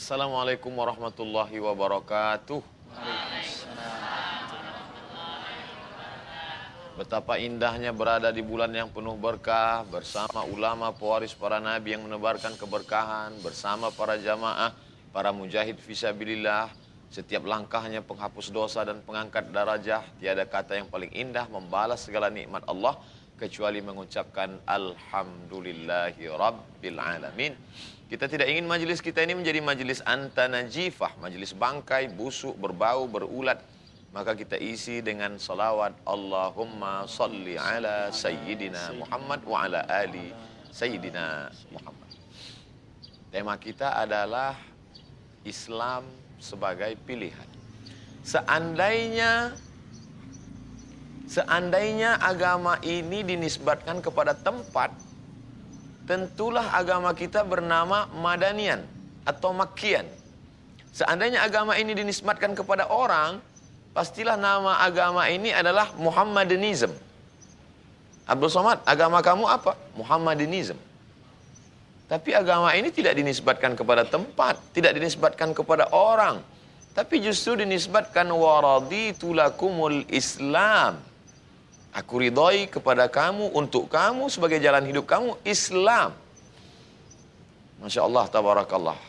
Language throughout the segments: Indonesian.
Assalamualaikum warahmatullahi wabarakatuh. Betapa indahnya berada di bulan yang penuh berkah bersama ulama pewaris para nabi yang menebarkan keberkahan, bersama para jamaah, para mujahid fisabilillah. Setiap langkahnya penghapus dosa dan pengangkat darajah. Tiada kata yang paling indah membalas segala nikmat Allah kecuali mengucapkan alhamdulillahi rabbil alamin. Kita tidak ingin majelis kita ini menjadi majelis antanajifah, majelis bangkai, busuk, berbau, berulat. Maka kita isi dengan salawat Allahumma salli ala Sayyidina Muhammad wa ala ali Sayyidina Muhammad. Tema kita adalah Islam sebagai pilihan. Seandainya agama ini dinisbatkan kepada tempat, tentulah agama kita bernama Madanian atau Makkian. Seandainya agama ini dinisbatkan kepada orang, pastilah nama agama ini adalah Muhammadanism. Abdul Somad, agama kamu apa? Muhammadanism. Tapi agama ini tidak dinisbatkan kepada tempat, tidak dinisbatkan kepada orang, tapi justru dinisbatkan waraditu lakumul Islam. Aku ridhoi kepada kamu, untuk kamu, sebagai jalan hidup kamu, Islam. Masya Allah, tabarakallah.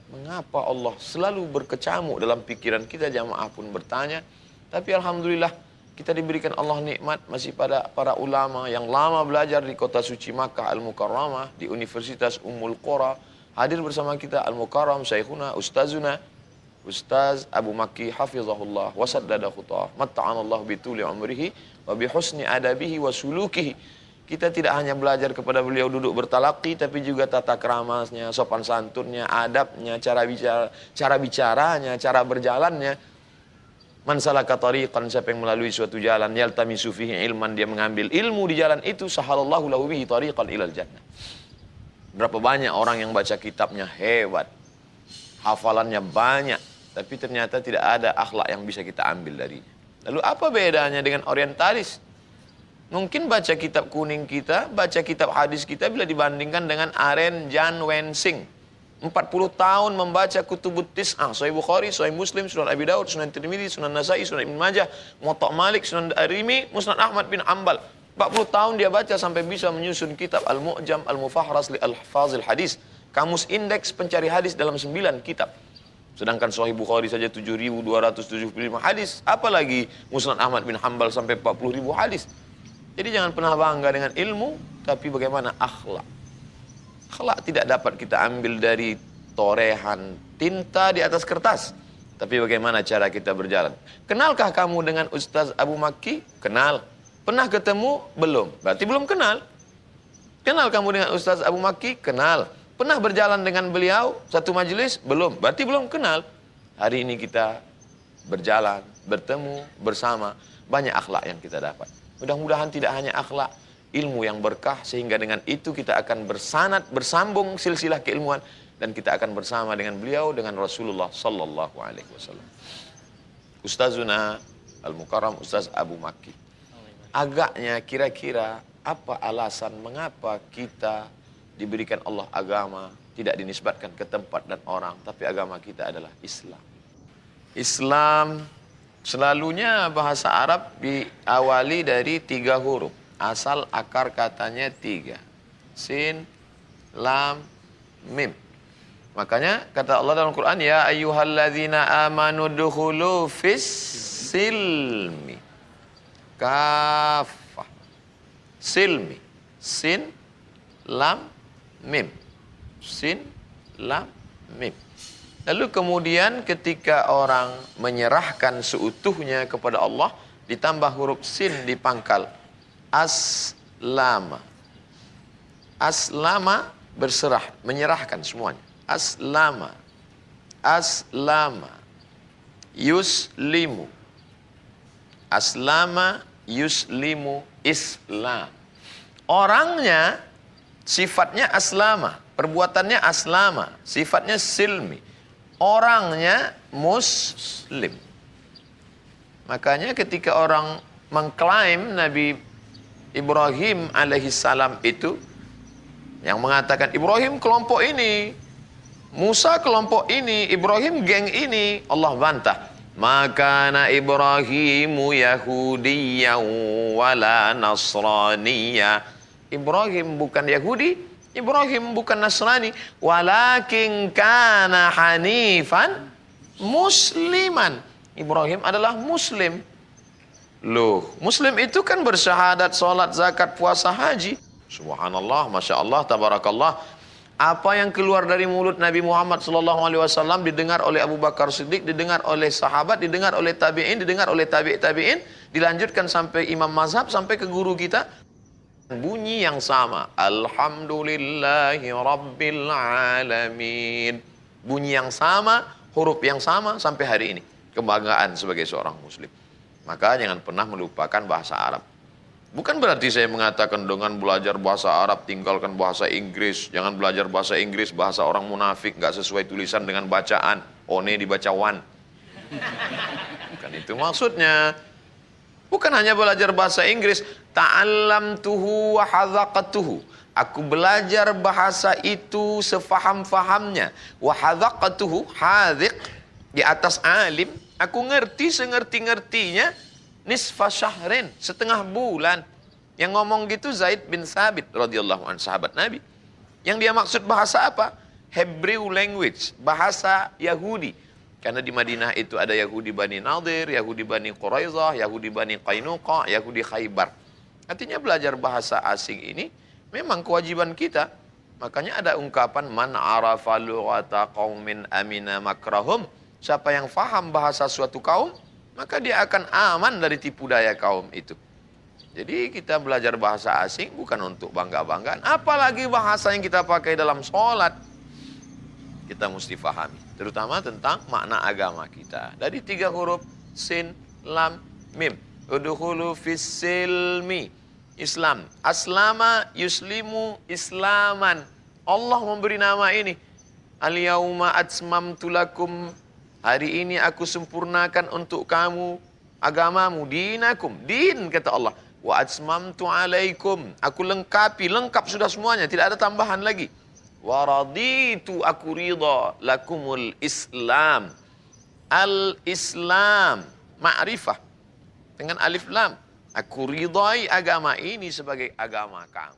Mengapa Allah selalu berkecamuk dalam pikiran kita? Jamaah pun bertanya. Tapi alhamdulillah kita diberikan Allah nikmat masih pada para ulama yang lama belajar di kota suci Makkah Al-Mukarramah, di Universitas Ummul Qura. Hadir bersama kita Al-Mukarram Syekhuna Ustazuna Ustaz Abu Makki hafizahullah wa saddada khutah. Matta'anallahu bituli umrihi wa bihusni adabihi wa sulukihi. Kita tidak hanya belajar kepada beliau duduk bertalaqi, tapi juga tata keramanya, sopan santunnya, adabnya, cara bicaranya, cara berjalannya. Man salaka tariqan, siapa yang melalui suatu jalan, yaltamisu fihi ilman, dia mengambil ilmu di jalan itu, sahalallahu lahu bihi tariqan ilal jannah. Berapa banyak orang yang baca kitabnya hebat, hafalannya banyak, tapi ternyata tidak ada akhlak yang bisa kita ambil darinya. Lalu apa bedanya dengan orientalis? Mungkin baca kitab kuning kita, baca kitab hadis kita bila dibandingkan dengan Aren Jan Wensing. 40 tahun membaca kutubut tis'ah, Sahih Bukhari, Sahih Muslim, Sunan Abi Daud, Sunan Tirmidzi, Sunan Nasai, Sunan Ibn Majah, Muwatta Malik, Sunan Darimi, Musnad Ahmad bin Ambal. 40 tahun dia baca sampai bisa menyusun kitab Al-Mu'jam Al-Mufahras li Al-Hafazil Hadis, kamus indeks pencari hadis dalam 9 kitab. Sedangkan Sahih Bukhari saja 7.275 hadis, apalagi Musnad Ahmad bin Ambal sampai 40.000 hadis. Jadi jangan pernah bangga dengan ilmu, tapi bagaimana akhlak. Akhlak tidak dapat kita ambil dari torehan tinta di atas kertas, tapi bagaimana cara kita berjalan. Kenalkah kamu dengan Ustaz Abu Makki? Kenal. Pernah ketemu? Belum. Berarti belum kenal. Kenal kamu dengan Ustaz Abu Makki? Kenal. Pernah berjalan dengan beliau satu majelis? Belum. Berarti belum kenal. Hari ini kita berjalan, bertemu, bersama. Banyak akhlak yang kita dapat. Mudah-mudahan tidak hanya akhlak, ilmu yang berkah, sehingga dengan itu kita akan bersanad, bersambung silsilah keilmuan, dan kita akan bersama dengan beliau, dengan Rasulullah sallallahu alaihi wasallam. Ustazuna Al-Mukarram Ustaz Abu Makki. Agaknya kira-kira apa alasan mengapa kita diberikan Allah agama, tidak dinisbatkan ke tempat dan orang, tapi agama kita adalah Islam. Islam selalunya bahasa Arab diawali dari 3 huruf. Asal akar katanya 3. Sin, lam, mim. Makanya kata Allah dalam Quran, ya ayyuhalladzina amanu dukhulu fis silmi kafah. Silmi. Sin, lam, mim. Sin, lam, mim. Lalu kemudian ketika orang menyerahkan seutuhnya kepada Allah, ditambah huruf sin di pangkal. Aslama. Aslama berserah, menyerahkan semuanya. Aslama. Aslama. Yuslimu. Aslama, yuslimu, Islam. Orangnya sifatnya aslama, perbuatannya aslama, sifatnya silmi. Orangnya muslim. Makanya ketika orang mengklaim Nabi Ibrahim alaihissalam itu, yang mengatakan Ibrahim kelompok ini Musa kelompok ini, Ibrahim geng ini, Allah bantah. Makana Ibrahimu Yahudiyyan wala Nasraniyya. Ibrahim bukan Yahudi, Ibrahim bukan Nasrani, walakin kana hanifan musliman. Ibrahim adalah muslim. Loh, muslim itu kan bersyahadat, salat, zakat, puasa, haji. Subhanallah, Masya Allah, Tabarakallah. Apa yang keluar dari mulut Nabi Muhammad SAW didengar oleh Abu Bakar Siddiq, didengar oleh sahabat, didengar oleh tabi'in, didengar oleh tabi'in, dilanjutkan sampai imam mazhab, sampai ke guru kita. Bunyi yang sama. Alhamdulillahi Rabbil Alamin. Bunyi yang sama, huruf yang sama sampai hari ini. Kebanggaan sebagai seorang muslim. Maka jangan pernah melupakan bahasa Arab. Bukan berarti saya mengatakan dengan belajar bahasa Arab tinggalkan bahasa Inggris. Jangan belajar bahasa Inggris, bahasa orang munafik, nggak sesuai tulisan dengan bacaan. One dibaca wan. Bukan itu maksudnya. Bukan hanya belajar bahasa Inggris. Ta'allamtuhu wa hadzaqtuhu. Aku belajar bahasa itu sefaham-fahamnya. Wa hadzaqtuhu, hadziq, di atas alim. Aku ngerti sengerti-ngertinya. Nisfa syahrin, setengah bulan. Yang ngomong gitu Zaid bin Thabit radhiyallahu anhu, sahabat Nabi. Yang dia maksud bahasa apa? Hebrew language, bahasa Yahudi. Karena di Madinah itu ada Yahudi Bani Nadir, Yahudi Bani Quraizah, Yahudi Bani Qainuqa, Yahudi Khaybar. Artinya belajar bahasa asing ini memang kewajiban kita. Makanya ada ungkapan man arafa lughata qaumin amina makrahum. Siapa yang faham bahasa suatu kaum, maka dia akan aman dari tipu daya kaum itu. Jadi kita belajar bahasa asing bukan untuk bangga-banggaan. Apalagi bahasa yang kita pakai dalam sholat. Kita mesti fahami. Terutama tentang makna agama kita. Dari 3 huruf, sin, lam, mim. Udkhulu fis silmi. Islam. Aslama yuslimu islaman. Allah memberi nama ini. Al-yawma atmamtu lakum. Hari ini aku sempurnakan untuk kamu agamamu, dinakum, din kata Allah. Wa atmamtu alaikum, aku lengkapi, lengkap sudah semuanya, tidak ada tambahan lagi. Wa raditu, aku ridha lakumul Islam. Al-Islam, ma'rifah dengan alif lam. Aku ridai agama ini sebagai agama kamu.